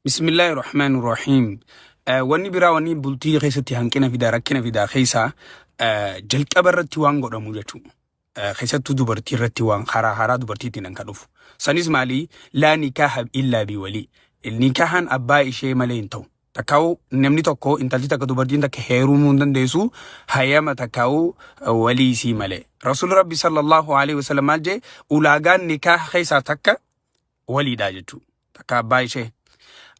Bismillahir Rahmanir Rahim. Wanni biraa wanni bultii keessatti hanqina fidaa rakkina fidaa keessaa jalqaba irratti waan godhamu jechuudha. Keessattuu dubartii irratti waan haaraa dubartiitiin kan dhufu. Sanis maali laa nikaaha illaa bi walii. Nikaahan abbaa ishee malee hin ta'u. Takkaa'u namni tokko intalli takka dubartiin takka heerumuu hin dandeessu hayyama takkaa'u walii isii malee. Rasuulli Rabbi sallallahu alaihi wasallam maal jee ulaagaan nikaaha keessaa takka waliidha jechuudha. Takka abbaa ishee.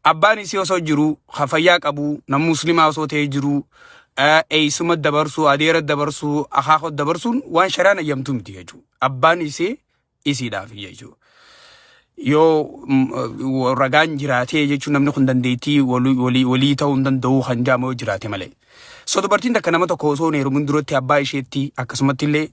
Abbaan isii osoo jiru hafayyaa qabu nam muslimaa osoo ta'ee jiru eeysuma dabarsu adeera dabarsu akaakot dabarsuun waan shari'aan ayyamtu miti jechuudha. Abbaan isii isiidhaaf jechuudha. Yoo ragaan jiraatee jechuun namni kun dandeettii walii ta'uu hin danda'u kan jaamoo jiraate malee. So dubartiin takka nama tokko osoo heerumin duratti abbaa isheetti akkasumatti illee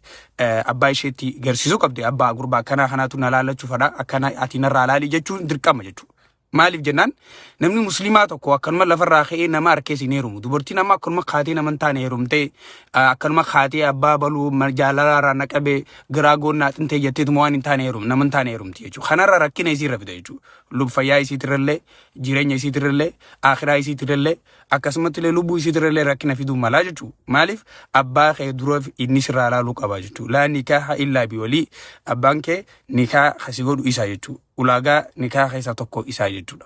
abbaa isheetti garsiisuu qabdi. Abbaa gurbaa akkanaa kanaatu na laallachuu fadha akkana ati narraa laali jechuun dirqama jechuudha. Maaliif jennaan namni muslimaa tokko akkanuma lafarraa ka'ee nama harkees hin heerumu. Dubartiin amma akkanuma kaatee nama hin taane heerumtee akkanuma kaatee abbaa baluu jaalalaarraa naqabee garaa goonnaa xintee jetteetuma waan hin taane heerumu nama hin taane heerumti jechuudha. Kanarra rakkina isiirra fida jechuudha. Fayyaa isiitirrallee jireenya isiitirrallee akhiraa isiitirrallee akkasumatti illee lubbuu isiitirrallee rakkina fiduu malaa jechuudha. Maaliif abbaa kee duraaf inni sirraa laaluu qaba jechuudha. Laa nikaaha illaa bi walii abbaan kee nikaa kasi godhu isaa jechuudha. Ulaagaa nikaa keessaa tokko isaa jechuudha.